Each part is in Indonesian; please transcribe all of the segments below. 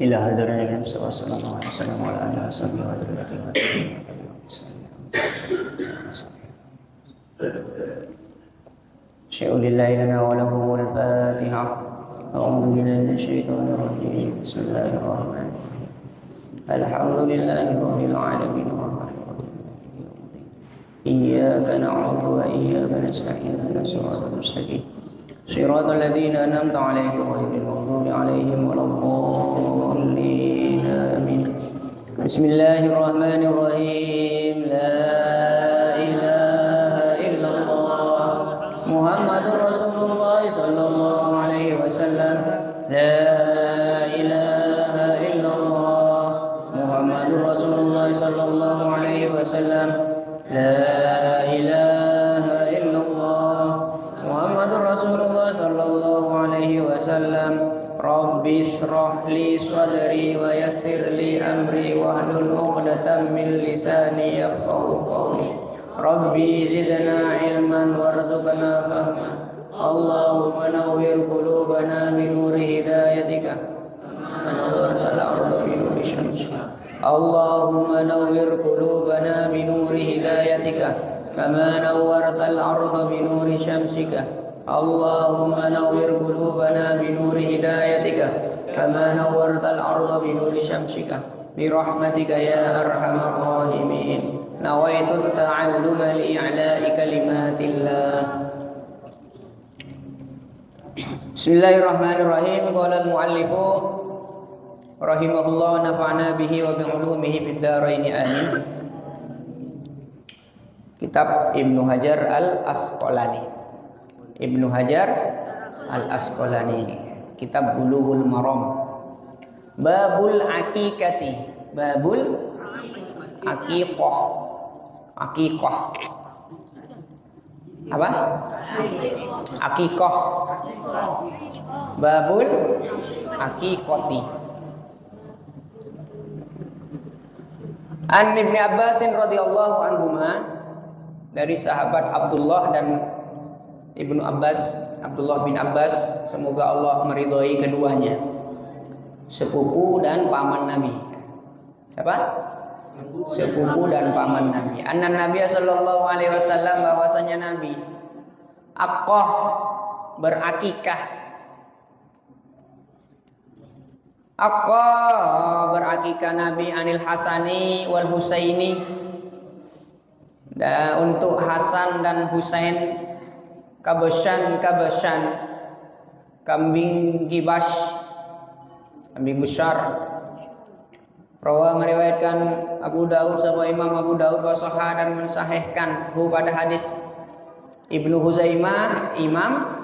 إلى هدرنا المصطفى صلى الله عليه وسلم وعلى آله وصحبه وذريته شيء لله لنا وله الفاتحة. أعوذ بالله من الشيطان الرجيم. بسم الله الرحمن الرحيم. الحمد لله رب العالمين الرحمن الرحيم مالك يوم الدين. إياك نعبد وإياك نستعين اهدنا الصراط المستقيم صراط الذين أنعمت عليهم غير المغضوب عليهم ولا الضالين آمين. بسم الله الرحمن الرحيم. لا إله إلا الله محمد رسول الله صلى الله عليه وسلم. لا إله إلا الله محمد رسول الله صلى الله عليه وسلم. لا إله إلا الله محمد رسول الله صلى الله عليه وسلم. رب اشرح لي صدري ويسر لي أمري واحلل عقدة من لساني يفقهوا قولي. ربي زدنا علما وارزقنا فهما. اللهم نور قلوبنا بنور هدايتك ونورت الأرض بنور شمسك. اللهم نور قلوبنا بنور هدايتك كما نورت الأرض بنور شمسك. اللهم نور قلوبنا بنور هدايتك كما نورت الأرض بنور شمسك برحمتك يا أرحم الراحمين. نويت التعلم لإعلاء كلمات الله. بسم الله الرحمن الرحيم. قال المؤلف رحمه الله نفعنا به وبعلومه في الدارين آمين. Kitab Ibnu Hajar Al-Asqalani. Ibnu Hajar Al-Asqalani. Kitab Bulughul Maram. Babul Aqiqati. Babul Aqiqah. Aqiqah. Apa? Aqiqah. Babul Aqiqati. An Ibnu Abbas radhiyallahu anhuma, dari sahabat Abdullah dan Ibnu Abbas, Abdullah bin Abbas, semoga Allah meridhai keduanya, sepupu dan paman Nabi. Siapa? Sepupu dan paman Nabi. Anna Nabi sallallahu alaihi wasallam, bahwasanya Nabi aqah, berakikah. Aqah, berakikah Nabi anil Hasani wal Husaini, dan untuk Hasan dan Husain, kabashan kambing gibas, kambing besar. Rawa meriwayatkan Abu Daud, sama Imam Abu Daud, wasahah dan mensahihkan hu pada hadis Ibnu Huzaimah, Imam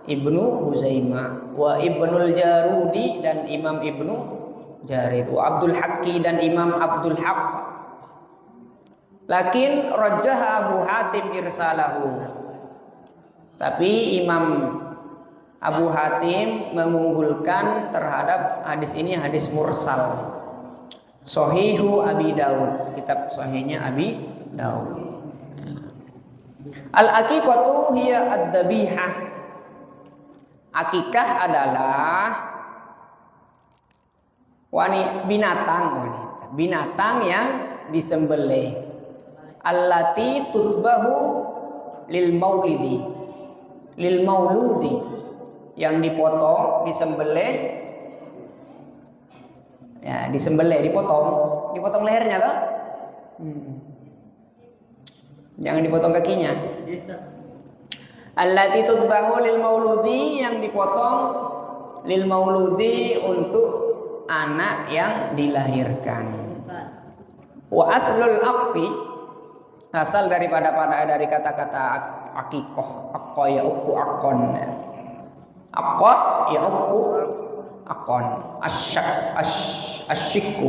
Ibnu Huzaimah, wa Ibnul Jarudi dan Imam Ibnu Jarid, wa Abdul Haqqi dan Imam Abdul Haqq. Lakin rajjah Abu Hatim irsalahu, tapi Imam Abu Hatim mengunggulkan terhadap hadis ini hadis mursal. Sahihu Abi Daud, kitab sahihnya Abi Daud. Al-aqiqatu hiya ad-dabihah. Akikah adalah binatang yang disembelih. Allati turbahu lil mauludi, yang dipotong, disembelih. Ya, dipotong lehernya toh. Jangan dipotong kakinya. Allati tudbahu lil mauludi, yang dipotong lil mauludi untuk anak yang dilahirkan. Wa aslul aqi, asal dari kata-kata aqiqah, aqqa ya uku aqon. Aqqa ya uku aqon. Asyikku,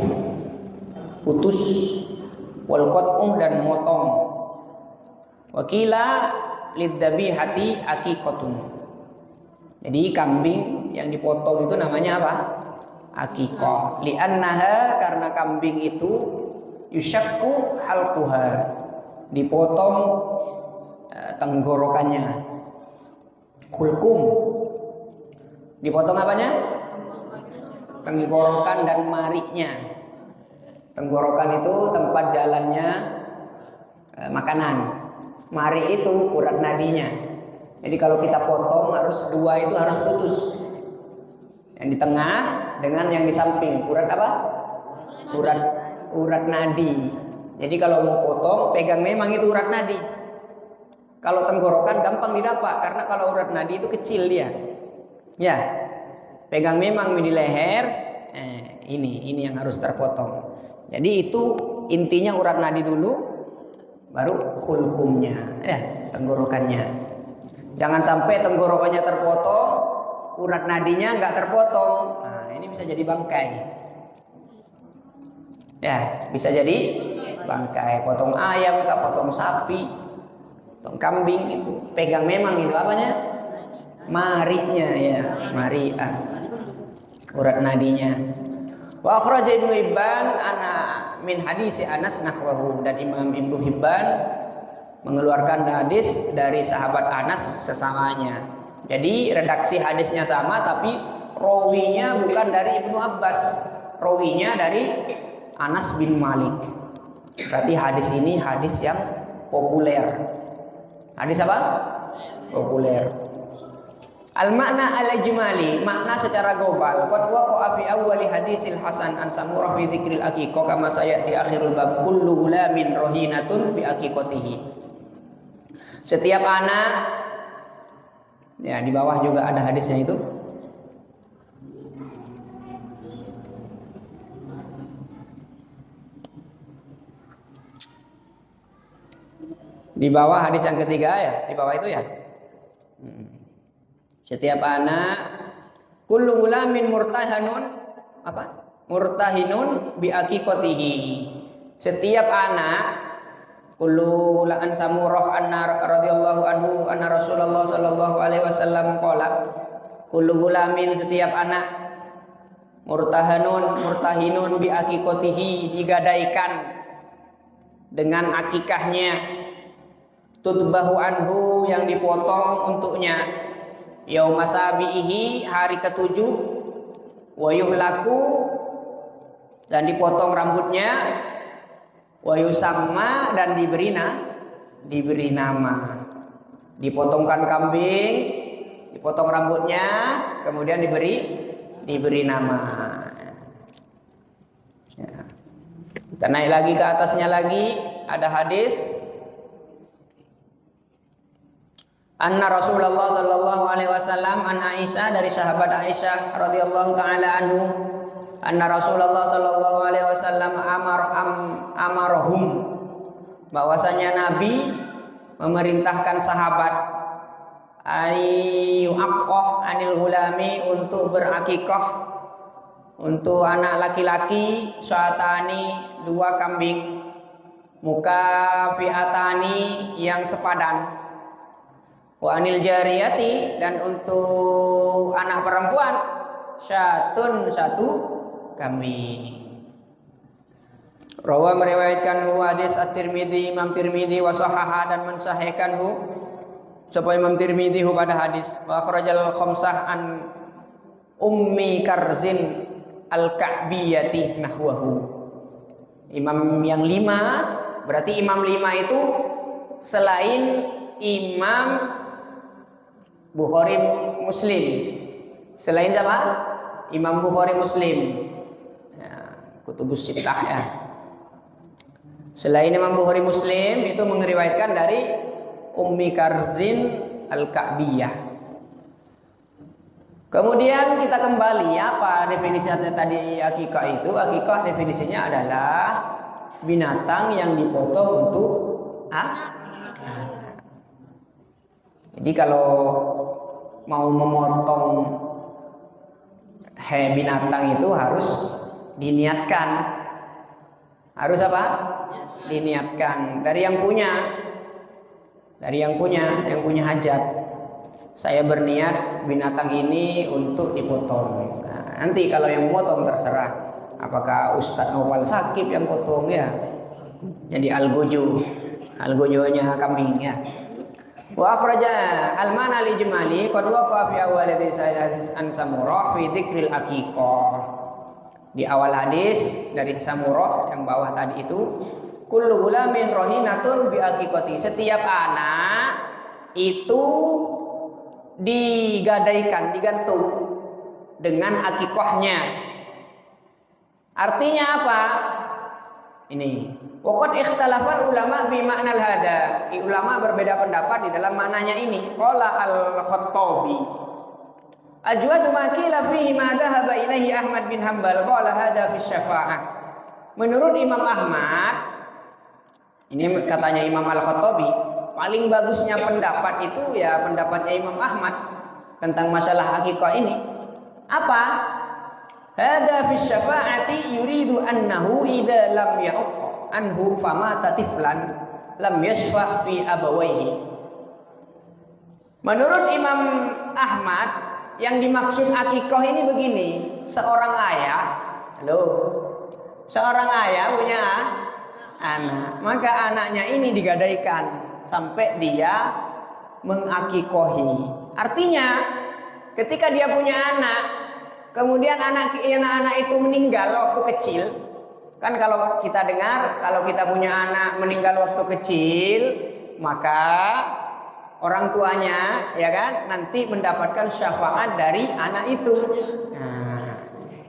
putus, wal qat'u dan motong. Wakila lidzabihati aqiqatun. Jadi kambing yang dipotong itu namanya apa? Aqiqah. Li'annaha, karena kambing itu yusyakku halquha, dipotong tenggorokannya. Khulkum, dipotong apanya? tenggorokan dan marinya. Tenggorokan itu tempat jalannya makanan. Mari itu urat nadinya. Jadi kalau kita potong harus dua itu harus putus. Yang di tengah dengan yang di samping. Urat apa? Urat nadi. Jadi kalau mau potong pegang memang itu urat nadi. Kalau tenggorokan gampang didapat karena kalau urat nadi itu kecil dia. Ya. Pegang memang di leher. Ini yang harus terpotong. Jadi itu intinya urat nadi dulu, baru hulkumnya, ya tenggorokannya. Jangan sampai tenggorokannya terpotong, urat nadinya nggak terpotong. Nah, ini bisa jadi bangkai. Ya, bisa jadi bangkai. Potong ayam, potong sapi, potong kambing itu. Pegang memang itu apanya? Marinya ya, marian. Urat nadinya. Wa akhraja Ibnu Hibban ana min hadis Anas nahwahu, dan Imam Ibnu Hibban mengeluarkan hadis dari sahabat Anas sesamanya. Jadi redaksi hadisnya sama tapi rawinya bukan dari Ibnu Abbas, rawinya dari Anas bin Malik. Berarti hadis ini hadis yang populer. Hadis apa? Populer. Al-makna al-ijmali, makna secara global. Qad waqa'a fi awwali hadisil Hasan an Samurah fi dzikril aqiqah kama sayati akhirul bab kullu gulamin rahinatun bi aqiqatihi. Setiap anak, ya di bawah juga ada hadisnya itu. Di bawah hadis yang ketiga ya, di bawah itu ya. Setiap anak kullu gulamin murtahanun apa? Murtahinun bi aqiqatihi. Setiap anak kullu an Samurah anna radhiyallahu anhu anna Rasulullah sallallahu alaihi wasallam qala kullu gulamin, setiap anak murtahinun bi aqiqatihi, digadaikan dengan akikahnya, tutbahu anhu, yang dipotong untuknya, yauma sabihi, hari ketujuh, wa yuhlaku, dan dipotong rambutnya, wa yusamma, dan diberi nama. Dipotongkan kambing, dipotong rambutnya, kemudian diberi nama. Ya. Kita naik lagi ke atasnya lagi, ada hadis anna Rasulullah sallallahu alaihi wasallam an Aisyah, dari sahabat Aisyah radhiyallahu taala anhu, anna Rasulullah sallallahu alaihi wasallam amarahum, bahwasanya Nabi memerintahkan sahabat ayu aqqah anil hulami, untuk berakikah untuk anak laki-laki, syatani, 2 kambing, mukafiatani, yang sepadan, wa anil jariyati, dan untuk anak perempuan syatun, 1 kambing. Rawa meriwayatkan hadis At-Tirmidzi, Imam Tirmidzi, wa sahaha, dan mensahihkanhu sapa Imam Tirmidzi pada hadis. Wa akhrajal khamsah an Ummi Karzin al-Ka'biyati nahwahu. Imam yang 5, berarti imam 5 itu selain Imam Bukhari Muslim. Selain siapa? Imam Bukhari Muslim. Ya, kutubus sittah ya. Selain Imam Bukhari Muslim itu meriwayatkan dari Ummi Karzin al-Ka'biyah. Kemudian kita kembali, apa definisinya tadi akikah itu? Akikah definisinya adalah binatang yang dipotong untuk Jadi kalau mau memotong binatang itu harus diniatkan. Harus apa? Diniatkan dari yang punya. Yang punya hajat. Saya berniat binatang ini untuk dipotong. Nah, nanti kalau yang memotong terserah. Apakah Ustadz Nopal Sakib yang potong ya? Jadi algojonya kambing ya. Wa akhraja al-mana li jumali qad waqa fi awal hadis an Samurah fi dzikril aqiqah. Di awal hadis dari Samurah yang bawah tadi itu, kullu gulamin rohinatun bi aqiqati. Setiap anak itu digadaikan, digantung dengan akikahnya. Artinya apa? Ini. Waqad ikhtalafal ulama fi ma'nal hada. Ulama berbeda pendapat di dalam maknanya ini. Qala al-Khattabi. Ajwadu ma qila fihi ma dhahaba ilaihi Ahmad bin Hanbal qala hada fi syafa'ah. Menurut Imam Ahmad, ini katanya Imam Al-Khattabi, paling bagusnya pendapat itu ya pendapatnya Imam Ahmad tentang masalah akikah ini. Apa? Hada fi syafa'ati yuridu annahu idza lam ya'qa anhu famata tiflan lam yashfa' fi abawaihi. Menurut Imam Ahmad, yang dimaksud akikah ini begini, seorang ayah punya anak, maka anaknya ini digadaikan sampai dia mengakikohi. Artinya ketika dia punya anak, kemudian anak itu meninggal waktu kecil, kan kalau kita dengar kalau kita punya anak meninggal waktu kecil, maka orang tuanya ya kan nanti mendapatkan syafaat dari anak itu. Nah,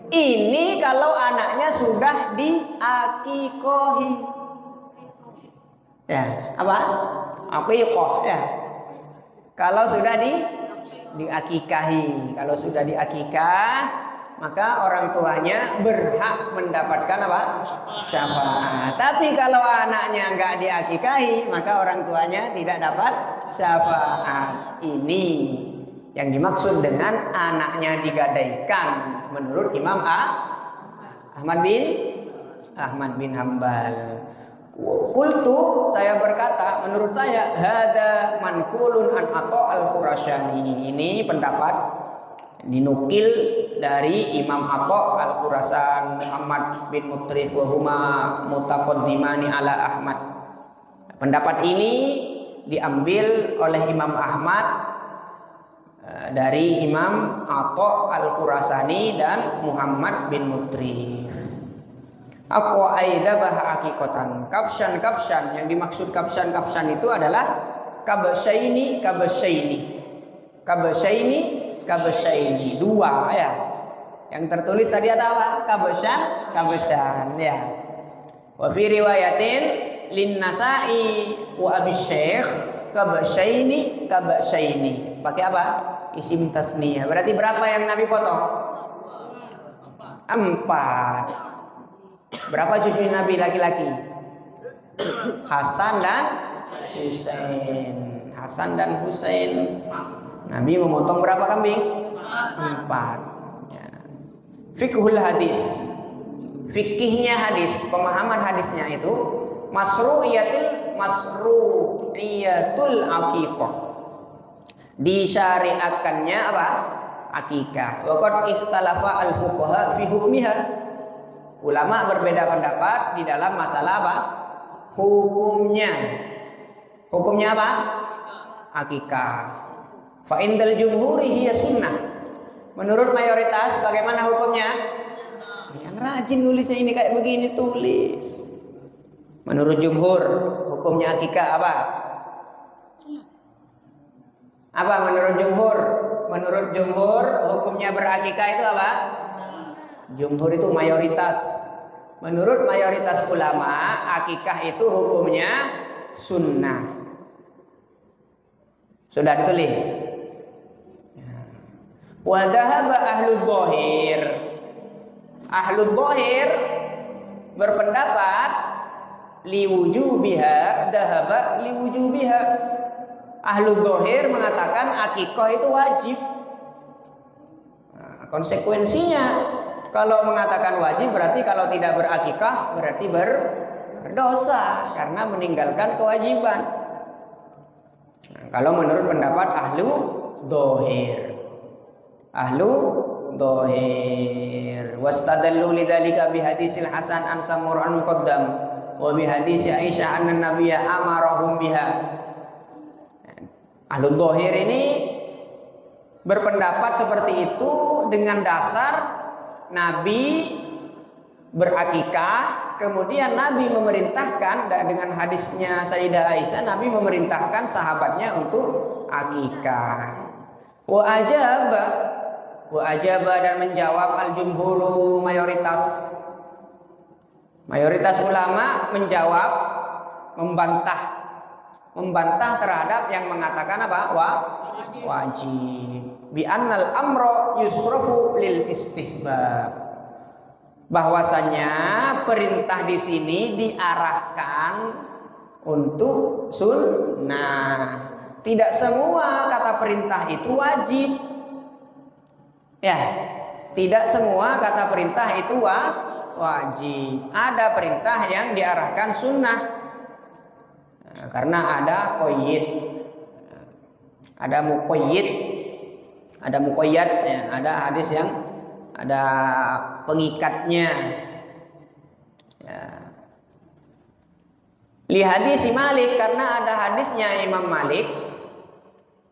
ini kalau anaknya sudah diakikohi. Ya, apa? Aqiqah ya. Kalau sudah diakikahi, kalau sudah diakikah, maka orang tuanya berhak mendapatkan apa? Syafaat. Tapi kalau anaknya enggak diakikahi, maka orang tuanya tidak dapat syafaat. Ini yang dimaksud dengan anaknya digadaikan menurut Imam Ahmad bin Hanbal. Qultu, saya berkata, menurut saya hada manqulun an Atha al-Khurasani. Ini pendapat dinukil dari Imam Atha al-Khurasan Muhammad bin Mutrif wa huma mutaqaddimani ala Ahmad. Pendapat ini diambil oleh Imam Ahmad dari Imam Atha al-Khurasani dan Muhammad bin Mutrif. Aku aidabah akikotan. Kapsyan yang dimaksud kapsyan itu adalah kabasyaini. Dua ya. Yang tertulis tadi ada apa? Kabasyan ya. Wa fi riwayatin lin Nasa'i wa Abi Syekh kabasyaini. Pakai apa? Isim tasniyah. Berarti berapa yang Nabi potong? 4. Berapa cucu Nabi laki-laki? Hasan dan Husain. Nabi memotong berapa kambing? 4. Ya. Fiqhul hadis. Fikihnya hadis, pemahaman hadisnya itu masru'iyatul aqiqah. Disyariatkannya apa? Akikah. Wa qad ikhtalafa al-fuqaha fi hukmiha. Ulama berbeda pendapat di dalam masalah apa? Hukumnya. Hukumnya apa? Akikah. Fa indal jumhuri hiya sunnah. Menurut mayoritas bagaimana hukumnya? Yang rajin nulisnya ini kayak begini tulis. Menurut jumhur hukumnya akikah apa? Apa menurut jumhur? Menurut jumhur hukumnya berakikah itu apa? Jumhur itu mayoritas. Menurut mayoritas ulama, akikah itu hukumnya sunnah. Sudah ditulis. Wa dhahaba ahlul dhahir. Ahlul dhahir berpendapat liwujubiha, dhahaba liwujubiha. Ahlul dhahir mengatakan akikah itu wajib. Nah, konsekuensinya kalau mengatakan wajib berarti kalau tidak berakikah berarti berdosa karena meninggalkan kewajiban. Nah, kalau menurut pendapat ahlu dhahir, wastadallu lidzalika bihadisil Hasan an Samur an Muqaddam wa bihadisi Aisyah anna nabiyya amarahum biha. Ahlu dhahir ini berpendapat seperti itu dengan dasar Nabi berakikah, kemudian Nabi memerintahkan, dan dengan hadisnya Sayyidah Aisyah, Nabi memerintahkan sahabatnya untuk akikah. Wa ajaba dan menjawab al-jumhuru, mayoritas ulama menjawab, membantah terhadap yang mengatakan apa? Wajib. Bi annal amro yusrafu lil istihbab. Bahwasanya perintah di sini diarahkan untuk sunnah. Tidak semua kata perintah itu wajib. Ya, tidak semua kata perintah itu wajib. Ada perintah yang diarahkan sunnah. Nah, karena ada qayyid, ada muqayyid, ada muqayyad, ya, ada hadis yang ada pengikatnya. Ya. Li hadis Malik, karena ada hadisnya Imam Malik.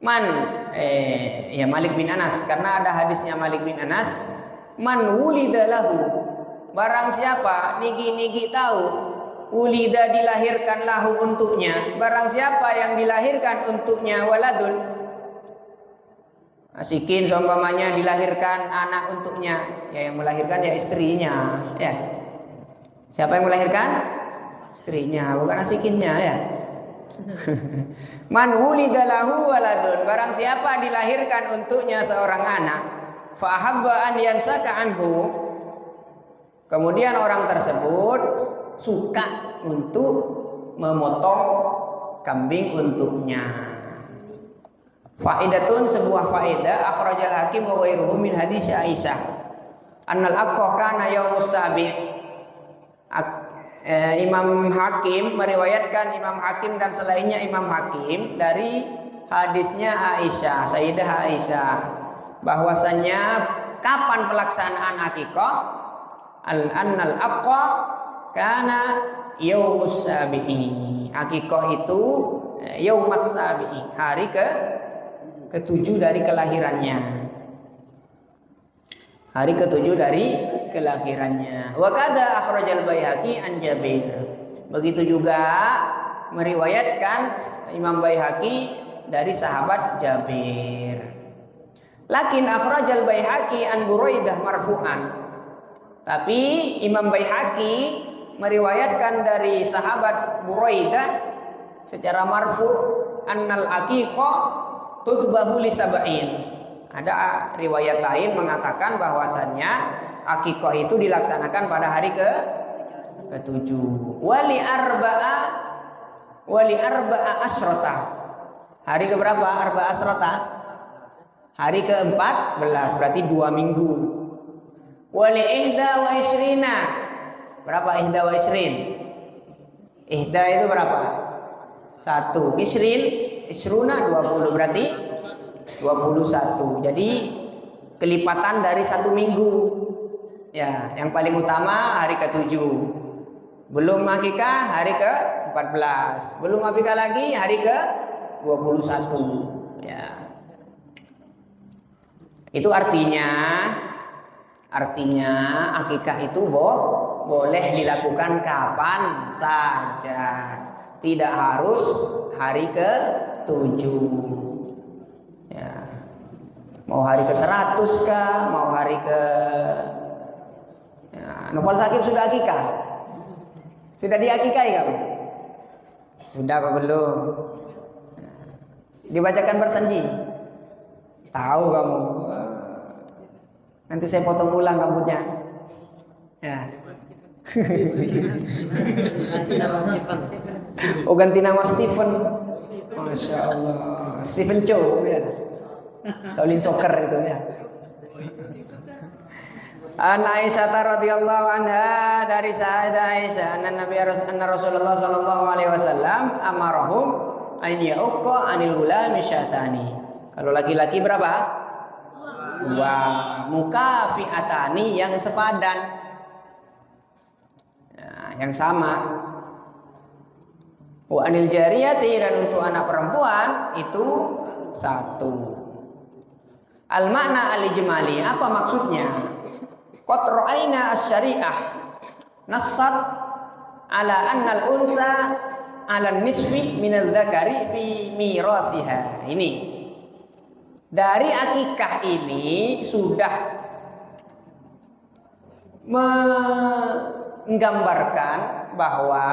Malik bin Anas, karena ada hadisnya Malik bin Anas. Man wulida lahu, barang siapa nigi tahu, wulida dilahirkan lahu untuknya, barang siapa yang dilahirkan untuknya waladun, asikin seumpamanya dilahirkan anak untuknya, ya yang melahirkan ya istrinya, ya. Siapa yang melahirkan? Istrinya, bukan asikinnya, ya. Man wulida lahu waladun, barang siapa dilahirkan untuknya seorang anak, fa ahabba an yansaka anhu, kemudian orang tersebut suka untuk memotong kambing untuknya. Faidatun, sebuah faedah, akhrajal Hakim wa ghairuhu min hadis Aisyah annal aqqa kana yaumus sabi'. Imam Hakim meriwayatkan, Imam Hakim dan selainnya Imam Hakim, dari hadisnya Aisyah, Sayyidah Aisyah, bahwasanya kapan pelaksanaan akikah, annal aqqa kana yaumus sabi'i. Akikah itu yaumus sabi'i, hari ke-7 dari kelahirannya. Hari ke-7 dari kelahirannya. Wa kada akhrajal Baihaqi an Jabir. Begitu juga meriwayatkan Imam Baihaqi dari sahabat Jabir. Lakin akhrajal Baihaqi an Buraidah marfu'an. Tapi Imam Baihaqi meriwayatkan dari sahabat Buraidah secara marfu', annal aqiqah tudbahu li sab'in. Ada riwayat lain mengatakan bahwasannya akikah itu dilaksanakan pada hari ke-7. Wali arba'a asyrata. Hari ke berapa? Arba'a asyrata. Hari ke-14, berarti 2 minggu. Wali ihda wa isrina. Berapa ihda wa isrin? Ihda itu berapa? 1. Isruna 20, berarti 21. Jadi kelipatan dari 1 minggu. Ya, yang paling utama hari ke-7. Belum akikah hari ke-14. Belum akikah lagi hari ke-21. Ya. Itu artinya akikah itu boleh dilakukan kapan saja. Tidak harus hari ke-7. Ya. Mau hari ke-100 kah? Mau hari ke Nopal Sakib sudah akikah? Sudah diakikahi kamu? Sudah apa belum? Dibacakan bersanji? Tahu kamu? Nanti saya potong ulang rambutnya. Ya. Oh, ganti nama Stephen. Masya Allah. Stephen Chow, ya. Shaolin Soccer itu, ya. An Aisyah radhiyallahu anha, dari Sayyidah Aisyah, anna Rasulullah sallallahu alaihi wasallam amarahum an ya'uqa anil hulami syatani. Kalau laki-laki berapa? 2. Mukafi'atani, yang sepadan. Nah, yang sama. Wa anil jariyati, dan untuk anak perempuan itu 1. Al makna al ijmali, apa maksudnya? Qad ra'ayna asy-syari'ah, nassat ala annal unsa ala nisfi minadz dzakari fi mirasiha. Ini dari akikah ini sudah menggambarkan bahwa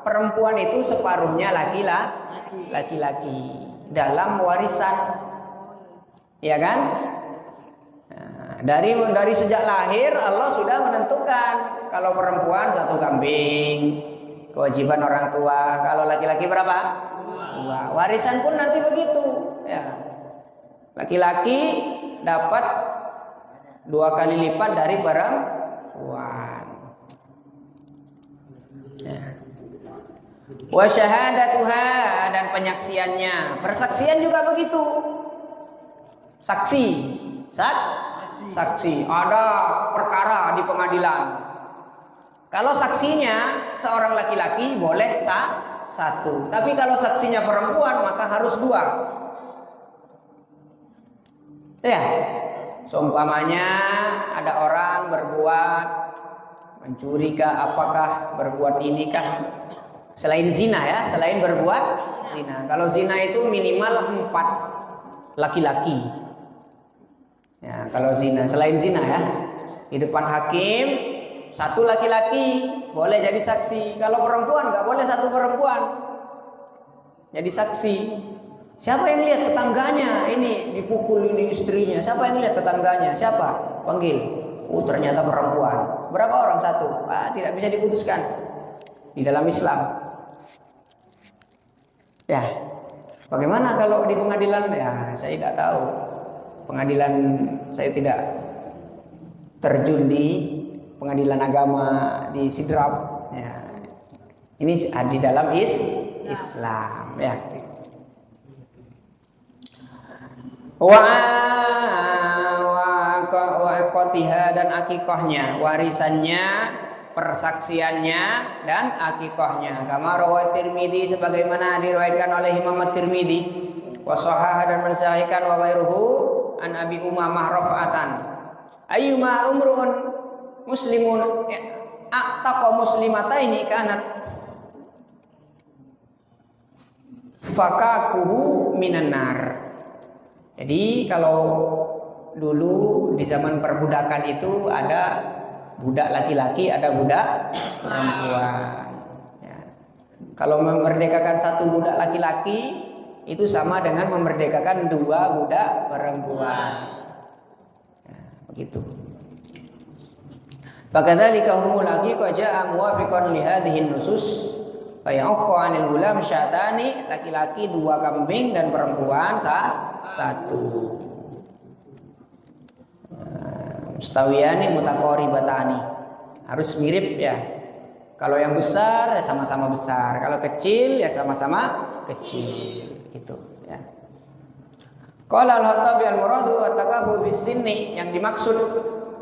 perempuan itu separuhnya laki-laki dalam warisan, ya kan? Nah, dari sejak lahir Allah sudah menentukan kalau perempuan 1 kambing, kewajiban orang tua. Kalau laki-laki berapa? 2. Warisan pun nanti begitu, ya. Laki-laki dapat 2 kali lipat dari perempuan. Ya. Wa syahadatuha, dan penyaksiannya. Persaksian juga begitu. Saksi. Ada perkara di pengadilan. Kalau saksinya seorang laki-laki boleh 1. Tapi kalau saksinya perempuan maka harus 2. Ya. Seumpamanya ada orang berbuat mencuri kah, apakah berbuat ini kah? Selain zina ya, selain berbuat zina. Kalau zina itu minimal 4 laki-laki. Ya, kalau zina, selain zina ya, di depan hakim 1 laki-laki boleh jadi saksi. Kalau perempuan nggak boleh 1 perempuan jadi saksi. Siapa yang lihat tetangganya ini dipukul ini istrinya? Siapa yang lihat tetangganya? Siapa? Panggil. Ternyata perempuan. Berapa orang? 1. Tidak bisa diputuskan di dalam Islam. Ya, bagaimana kalau di pengadilan? Ya, saya tidak tahu. Pengadilan saya tidak terjun di pengadilan agama di Sidrap. Ya, ini di dalam Islam. Ya. Wa dan akikahnya, warisannya, persaksiannya, dan akikahnya. Kama rawat Tirmidzi, sebagaimana diriwayatkan oleh Imam At-Tirmidzi, wa shahhaha, dan mensahihkan wa ghairuhu an Abi Umamah rafa'atan. Ayyuma umrun muslimun aqtaqa muslimataini kanat fakakuhu minan nar. Jadi kalau dulu di zaman perbudakan itu ada budak laki-laki, ada budak perempuan. Ya. Kalau memerdekakan 1 budak laki-laki itu sama dengan memerdekakan 2 budak perempuan. Ya, begitu. Fakadzalika humul haqiqah ja'a muwafiqan li hadhihi nusus. Fayaqqa 'anil hulam syatani, laki-laki 2 kambing dan perempuan 1. Mustawiyani mutaqaribatani, harus mirip ya. Kalau yang besar ya sama-sama besar, kalau kecil ya sama-sama kecil, gitu ya. Qala al-Khattabi al-muradu at-takafu bis sinni, yang dimaksud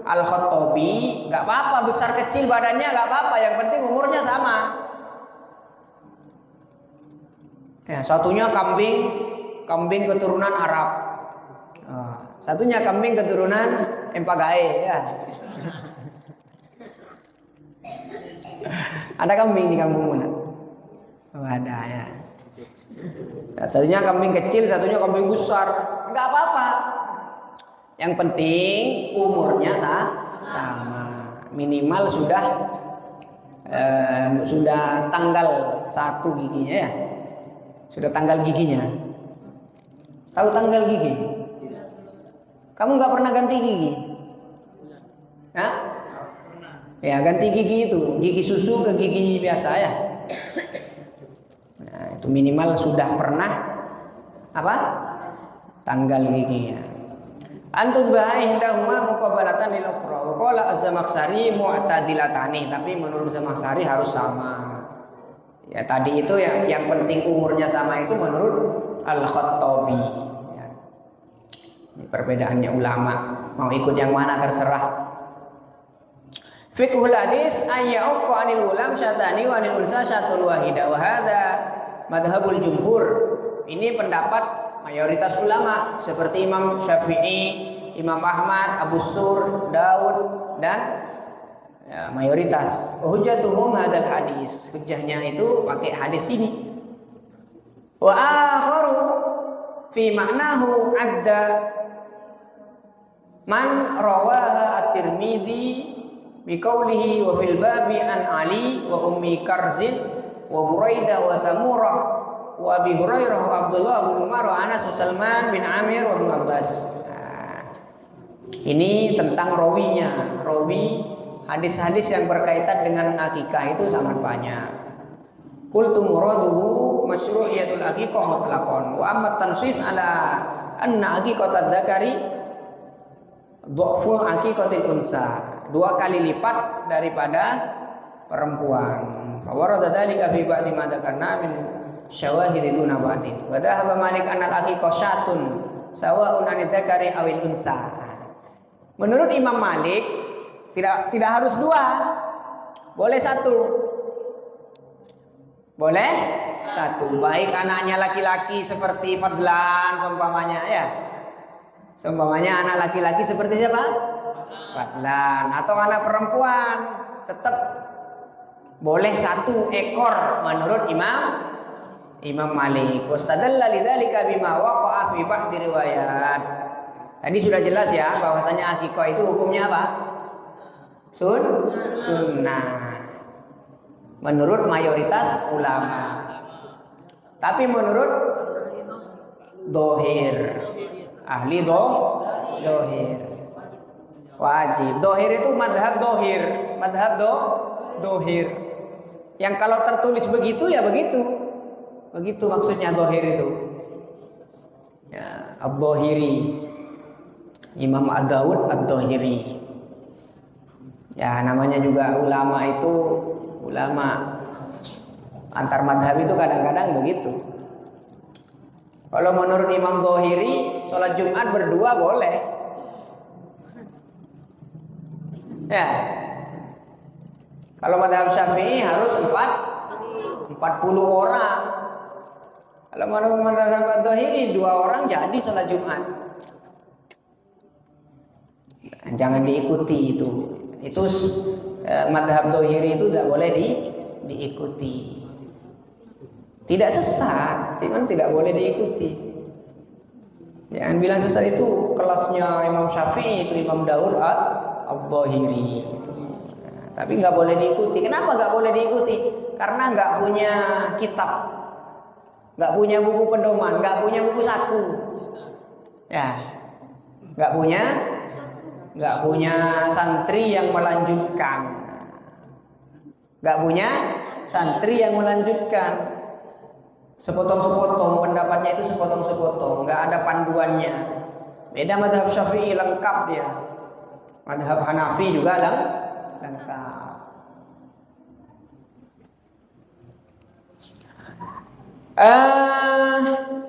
al-Khattabi, enggak apa-apa besar kecil badannya, enggak apa-apa, yang penting umurnya sama. Ya, satunya kambing keturunan Arab. Satunya kambing keturunan Empagae ya. Ada kambing di kampung mana? Oh, ada ya. Satunya kambing kecil, satunya kambing besar. Enggak apa-apa. Yang penting umurnya sama. Minimal sudah tanggal 1 giginya ya. Sudah tanggal giginya. Tahu tanggal gigi? Kamu nggak pernah ganti gigi? Hah? Ya, ganti gigi itu, gigi susu ke gigi biasa ya. Nah, itu minimal sudah pernah apa? Tanggal giginya. Antum bahai hindahuma muqabalatan lil ukhra. Wa qala az-Zamakhsyari mu'tadilatani, tapi menurut Zamakhsyari harus sama. Ya, tadi itu yang penting umurnya sama itu menurut Al-Khattabi. Ya. Ini perbedaannya ulama. Mau ikut yang mana terserah. Fiqhul hadis ayya'uqqa 'anil ulam syatani wa 'anil unsa syatul wahida wa hadza madhhabul jumhur. Ini pendapat mayoritas ulama seperti Imam Syafi'i, Imam Ahmad, Abu Sur, Daud, dan Ya, mayoritas. Hujjatuhum hadal hadis. Hujjahnya itu pakai hadis ini. Wa akharu fi ma'nahu adda man rawaha at-Tirmidzi biqaulihi wa fil babi an Ali wa ummi Karzin wa Buraidah wa Samurah wa Abi Hurairah wa Abdullah bin Umar wa Anas wa Salman bin Amir wa Ibnu Abbas. Nah, ini tentang rawinya. Rawi hadis-hadis yang berkaitan dengan akikah itu sangat banyak. Qultu muraduhu masyru'iyatul aqiqah mutlaqan wa amma tansis ala anna aqiqatad dzakari dhaful aqiqatil unsa, 2 kali lipat daripada perempuan. Fa warada dzalika fi ba'di ma dzakarna min syawahid duna ba'din. Wa dhahaba Malik anal aqiqah syatun sawa'un an dzakari awil unsa. Menurut Imam Malik tidak harus 2, boleh 1. Boleh 1. Baik anaknya laki-laki seperti Fadlan seumpamanya ya. Seumpamanya anak laki-laki seperti siapa? Fadlan. Atau anak perempuan tetap boleh 1 ekor menurut Imam Malik. Wastadalla lidzalika bima waqa'a fi ba'di riwayat. Tadi sudah jelas ya bahwasanya akikah itu hukumnya apa? Sunnah menurut mayoritas ulama. Tapi menurut dohir, ahli dohir wajib. Dohir itu madhab dohir, dohir. Yang kalau tertulis begitu ya begitu maksudnya dohir itu. Ya, Ad-Dohiri, Imam Ad-Daud Ad-Dohiri. Ya namanya juga ulama itu, ulama antar madhab itu kadang-kadang begitu. Kalau menurut Imam Dohiri, sholat Jumat berdua boleh. Ya. Kalau madhab Syafi'i harus 40 orang. Kalau menurut madhab Dohiri 2 orang jadi sholat Jumat. Jangan diikuti itu. Itu madhab dohiri itu tidak boleh diikuti. Tidak sesat, cuman tidak boleh diikuti. Yang bilang sesat itu kelasnya Imam Syafi'i, itu Imam Daud Ad-Dohiri. Tapi nggak boleh diikuti. Kenapa nggak boleh diikuti? Karena nggak punya kitab, nggak punya buku pedoman, nggak punya buku saku. Ya, nggak punya santri yang melanjutkan. Nggak punya santri yang melanjutkan. Sepotong-sepotong, pendapatnya itu sepotong-sepotong, nggak ada panduannya. Beda madhab Syafi'i lengkap dia. Madhab Hanafi juga lengkap.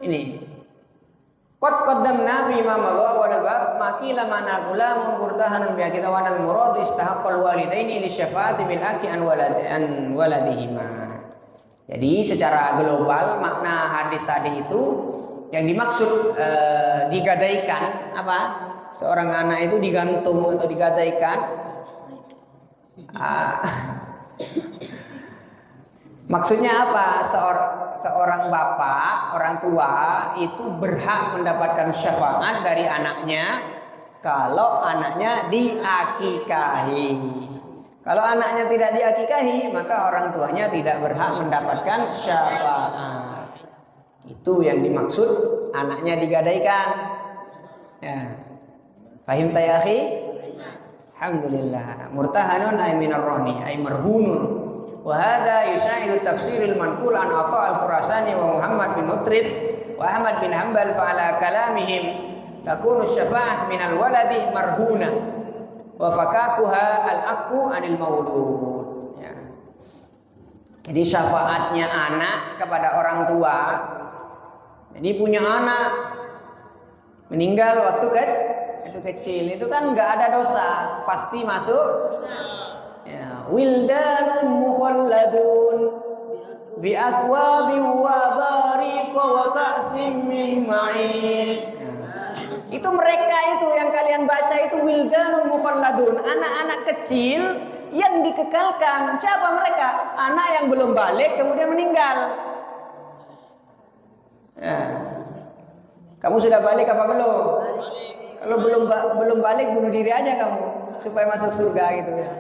Ini qad qaddamna fi ma madha wal bab maqila mana gulamun qurtahanun bi akitawan al murad istahaqqal walidaini li syafaati bil aki an waladihima. Jadi secara global makna hadis tadi itu yang dimaksud digadaikan apa? Seorang anak itu digantung atau digadaikan. Maksudnya apa? Seorang bapak, orang tua itu berhak mendapatkan syafaat dari anaknya kalau anaknya diakikahi. Kalau anaknya tidak diakikahi, maka orang tuanya tidak berhak mendapatkan syafaat. Itu yang dimaksud anaknya digadaikan. Ya. Fahim ya akhi? Alhamdulillah. Murtahanun ay minar rohni ay marhunun. Wa hadha yusaidu tafsiril manqul an Atha al-Khurasani wa Muhammad bin Mutrif wa Ahmad bin Hanbal fa ala kalamihim takunu syafa'ah min al-waladi marhuna wa fakakuha al-aqu anil maulud. Ya. Jadi syafaatnya anak kepada orang tua. Jadi punya anak meninggal waktu itu kecil, itu kan nggak ada dosa, pasti masuk. Ya, wildanun mukhalladun bi aqwabi wa bariqa wa ka'sim min ma'in. Itu mereka itu yang kalian baca itu wildanun mukhalladun, anak-anak kecil Yang dikekalkan siapa mereka? Anak yang belum balik kemudian meninggal. Nah, kamu sudah balik apa belum? Kalau belum balik, bunuh diri aja kamu supaya masuk surga gitu ya.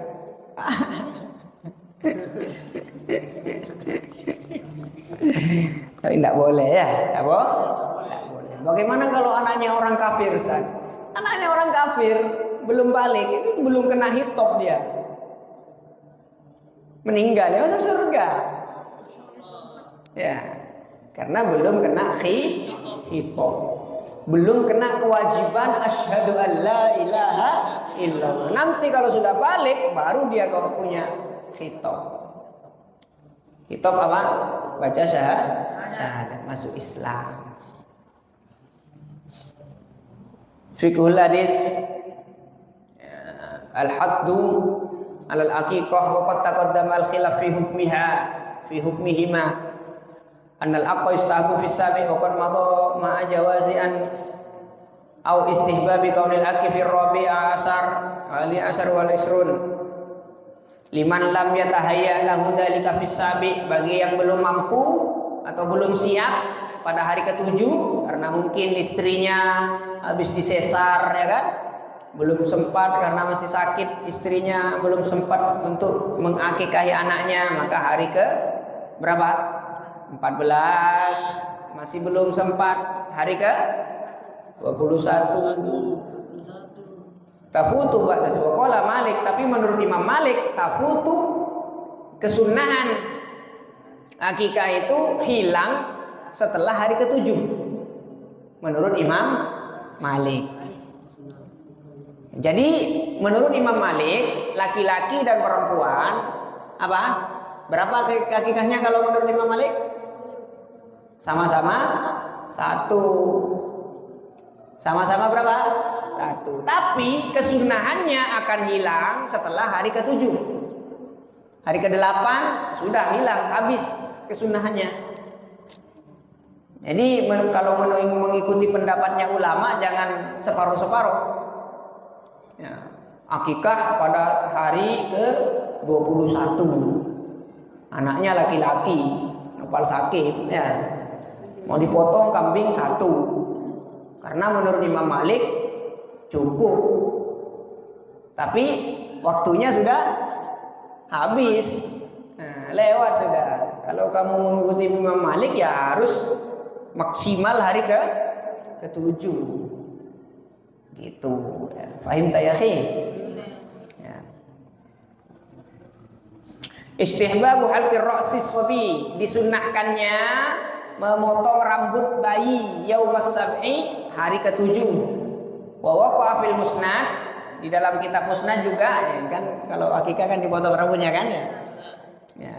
Tapi tidak boleh ya, tidak boleh. Bagaimana kalau anaknya orang kafir, Ustaz? Anaknya orang kafir belum balik, itu belum kena hitop dia, meninggal ya masuk surga. Ya, karena belum kena hitop, belum kena kewajiban asyhadu an la ilaha illallah. Nanti kalau sudah balik, baru dia kau punya hitop. Hitop apa? Baca syahadat, masuk Islam. Fiqhul hadis al-haddu alal aqiqah wa qad taqaddama al-khilaf fi hukmihima anna al-aqqa yustahabu fi sabi wa qad madha ma'a jawazi an au istihbabi kaunil aqi fi rabi'a asar ali asar wal isrun liman lam yatahayya lahu dzalika fi sabi, bagi yang belum mampu atau belum siap pada hari ketujuh karena mungkin istrinya habis disesar ya kan, belum sempat karena masih sakit istrinya, belum sempat untuk mengakikahi anaknya, maka hari ke berapa? 14 masih belum sempat, hari ke 21 tafutu ba'da qala Malik, tapi menurut Imam Malik tafutu kesunahan akikah itu hilang setelah hari ketujuh menurut Imam Malik. Jadi menurut Imam Malik, laki-laki dan perempuan apa? Berapa akikahnya kalau menurut Imam Malik? Sama-sama satu. Sama-sama berapa? Satu. Tapi kesunahannya akan hilang setelah hari ketujuh. Hari ke-8 sudah hilang, habis kesunahannya. Jadi kalau mengikuti pendapatnya ulama, jangan separuh-separuh. Ya, akikah pada hari ke-21. Anaknya laki-laki, nopal sakit, ya. Mau dipotong kambing 1. Karena menurut Imam Malik cukup. Tapi waktunya sudah habis. Nah, lewat sudah. Kalau kamu mengikuti Imam Malik ya harus maksimal hari ke-7 gitu ya. Fahim tak ya? Istihbabu halqir ra'sis sabi, disunnahkannya memotong rambut bayi yaumas sab'i, hari ke-7. Wa waqa'a fil musnad, di dalam kitab musnad juga ya kan, kalau akikah kan dipotong rambutnya kan ya. Ya.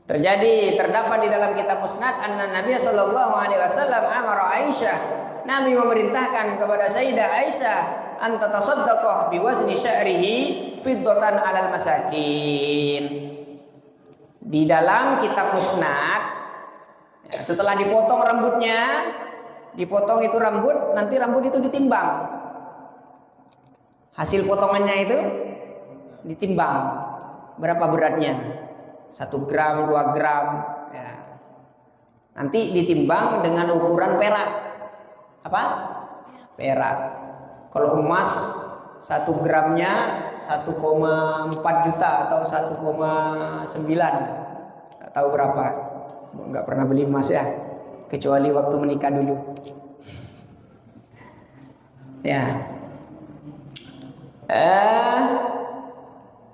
Terdapat di dalam kitab musnad anna Nabi sallallahu alaihi wasallam amara Aisyah, Nabi memerintahkan kepada Sayyidah Aisyah an tatasaddaqah biwazni sya'rihi fiddatan 'alal masakin. Di dalam kitab musnad ya, setelah dipotong rambutnya, dipotong itu rambut, nanti rambut itu ditimbang. Hasil potongannya itu ditimbang. Berapa beratnya? 1 gram, 2 gram ya. Nanti ditimbang dengan ukuran perak. Apa? Perak. Kalau emas 1 gramnya 1,4 juta atau 1,9, nggak tahu berapa. Nggak pernah beli emas ya, kecuali waktu menikah dulu. Ya.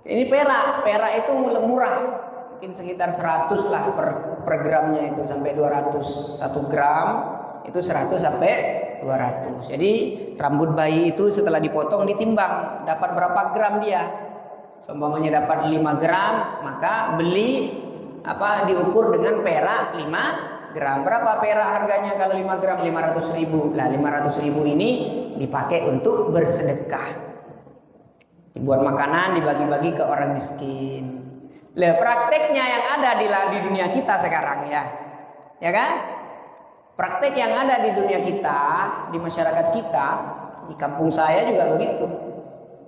Ini perak itu murah. Mungkin sekitar 100 lah per gramnya itu sampai 200. 1 gram itu 100 sampai 200. Jadi rambut bayi itu setelah dipotong ditimbang, dapat berapa gram dia. Seumpamanya dapat 5 gram, maka beli diukur dengan perak 5 gram. Berapa perak harganya kalau 5 gram? 500.000. Nah, 500.000 ini dipakai untuk bersedekah. Dibuat makanan, dibagi-bagi ke orang miskin. Lah prakteknya yang ada di dunia kita sekarang ya. Ya kan? Praktek yang ada di dunia kita, di masyarakat kita, di kampung saya juga begitu.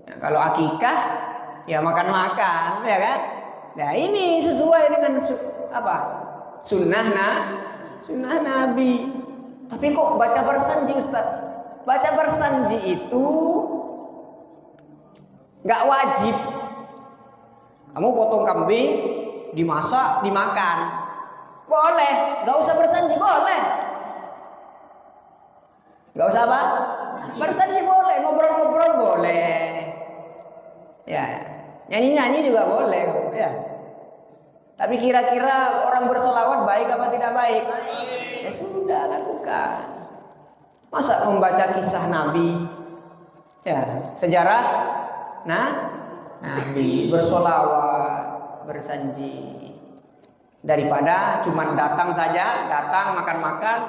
Nah, kalau akikah ya makan-makan, ya kan? Nah ini sesuai dengan sunnah Nabi. Tapi kok baca bersanji Ustaz? Baca bersanji itu nggak wajib. Kamu potong kambing, dimasak, dimakan, boleh. Nggak usah bersanji, boleh. Nggak usah apa? Bersanji boleh, ngobrol-ngobrol boleh. Ya, nyanyi-nyanyi juga boleh, ya. Tapi kira-kira orang berselawat baik apa tidak baik? Ya sudah, lakukan. Masa membaca kisah Nabi, ya sejarah, Nabi bersolawat, bersanji, daripada cuma datang saja, makan-makan,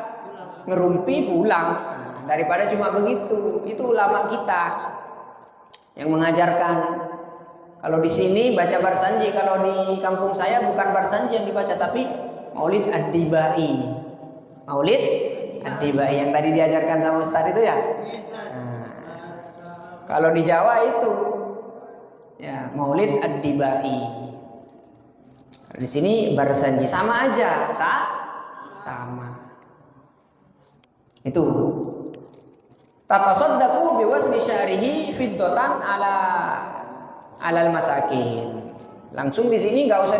ngerumpi pulang. Daripada cuma begitu. Itu ulama kita yang mengajarkan. Kalau di sini baca barsanji, kalau di kampung saya bukan barsanji yang dibaca, tapi Maulid Ad-Dibai. Maulid Ad-Dibai yang tadi diajarkan sama Ustaz itu ya. Nah, kalau di Jawa itu ya Maulid Ad-Dibai. Di sini barsanji sama aja, sama. Itu. Tatasaddaqu biwasni syarihi fiddatan alal masakin. Langsung di sini nggak usah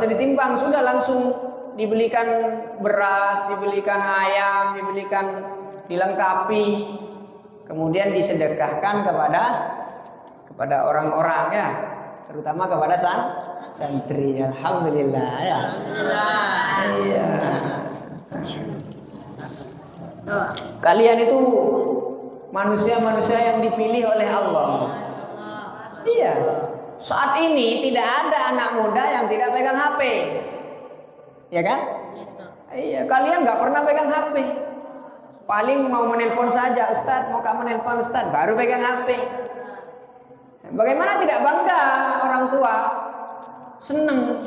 ditimbang, sudah langsung dibelikan beras, dibelikan ayam, dilengkapi, kemudian disedekahkan kepada orang-orang ya, terutama kepada santri. Alhamdulillah ya. Iya. Kalian itu manusia-manusia yang dipilih oleh Allah. Iya. Saat ini tidak ada anak muda yang tidak pegang HP. Ya kan? Iya, kalian nggak pernah pegang HP. Paling mau menelpon saja, Ustaz, mau kamu menelpon Ustaz, baru pegang HP. Bagaimana tidak bangga orang tua? Seneng.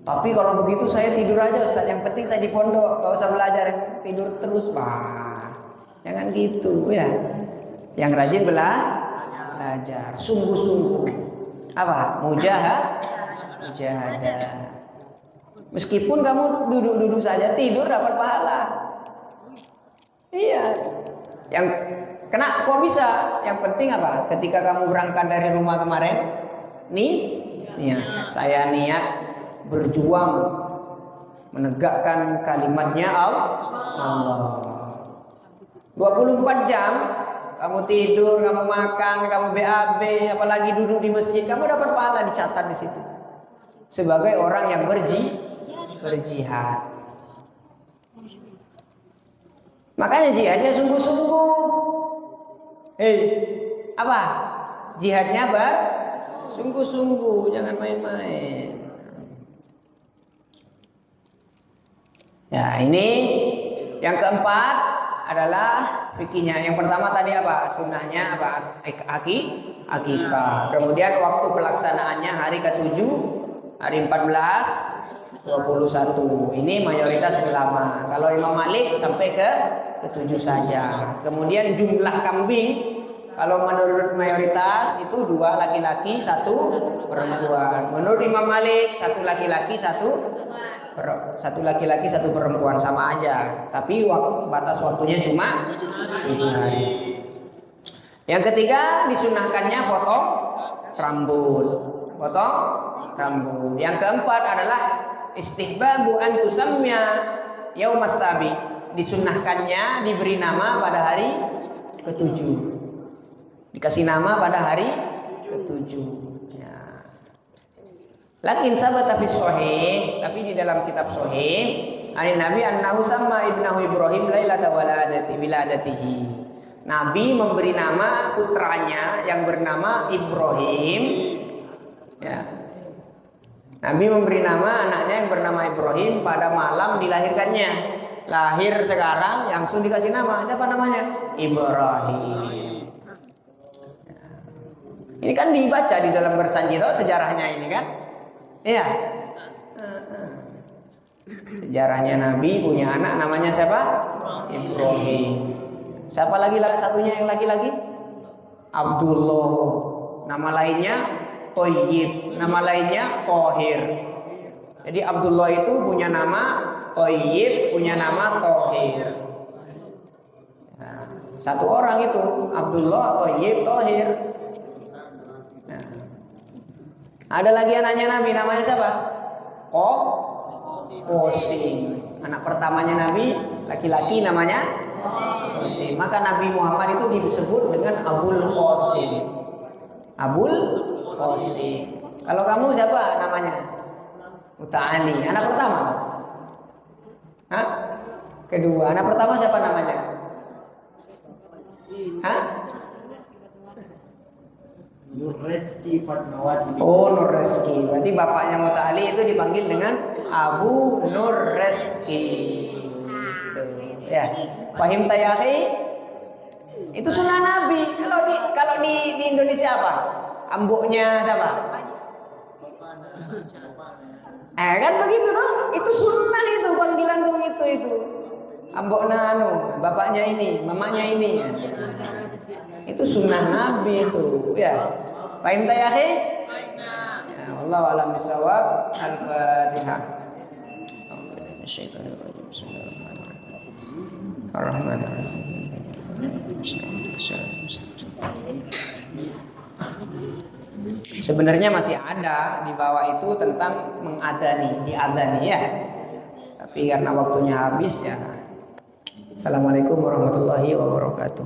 Tapi kalau begitu saya tidur aja Ustaz, yang penting saya di pondok, gak usah belajar, tidur terus. Wah, jangan gitu ya. Yang rajin belajar, sungguh-sungguh. Apa? Mujahadah. Meskipun kamu duduk-duduk saja, tidur dapat pahala. Iya. Yang kena kok bisa? Yang penting apa? Ketika kamu berangkat dari rumah kemarin, saya niat berjuang menegakkan kalimatnya Allah. 24 jam kamu tidur, kamu makan, kamu BAB, apalagi duduk di masjid, kamu dapat pahala, dicatat di situ sebagai orang yang berjihad. Makanya jihadnya sungguh-sungguh. Apa? Jihadnya sungguh-sungguh, jangan main-main. Ya, ini yang keempat adalah fikihnya. Yang pertama tadi apa? Sunnahnya apa? Akikah. Kemudian waktu pelaksanaannya hari ke-7, hari 14, 21. Ini mayoritas ulama. Kalau Imam Malik sampai ke-7 saja. Kemudian jumlah kambing, kalau menurut mayoritas itu 2 laki-laki, 1 perempuan. Menurut Imam Malik 1 laki-laki, 1 perempuan, sama aja. Tapi batas waktunya cuma 7 hari. Yang ketiga disunahkannya potong rambut. Yang keempat adalah istihbabu an tusamya yaumas sabi. Disunahkannya diberi nama pada hari ke-7. Dikasih nama pada hari ke-7. Ya. Lakin sabata fi sahih, tapi di dalam kitab sahih, ani Nabi annahu sama ibnahu Ibrahim lailata wiladatihi. Nabi memberi nama putranya yang bernama Ibrahim. Ya. Nabi memberi nama anaknya yang bernama Ibrahim pada malam dilahirkannya. Lahir sekarang langsung dikasih nama. Siapa namanya? Ibrahim. Ini kan dibaca di dalam bersanji, tahu sejarahnya ini kan? Iya. Sejarahnya Nabi punya anak namanya siapa? Ibrahim. Siapa lagi satunya yang laki-laki? Abdullah. Nama lainnya Thayyib, nama lainnya Thohir. Jadi Abdullah itu punya nama Thayyib, punya nama Thohir. Nah, satu orang itu Abdullah, Thayyib, Thohir. Nah, ada lagi anaknya Nabi, namanya siapa? Qasim. Anak pertamanya Nabi laki-laki namanya Qasim. Maka Nabi Muhammad itu disebut dengan Abul Qasim. Abul Qasim. Kalau kamu siapa namanya? Muta'ani. Anak pertama? Hah? Kedua. Anak pertama siapa namanya? Hah? Nur Reski Fatmawati. Oh, Nur Reski. Berarti bapaknya Muta'ali itu dipanggil dengan Abu Nur Reski. Gitu. Ya. Fahim tayahi? Itu sunnah Nabi. Kalau di Indonesia apa? Ambuknya siapa? Kan begitu tuh. Itu sunnah itu, panggilan begitu itu. Ambokna bapaknya ini, mamanya ini. Itu sunnah Nabi itu, ya. Fahim tayahi? Ya, wallahu a'lam bishawab. Al-Fatihah. Sebenarnya masih ada di bawah itu tentang mengadani, diadani ya. Tapi karena waktunya habis ya. Assalamualaikum warahmatullahi wabarakatuh.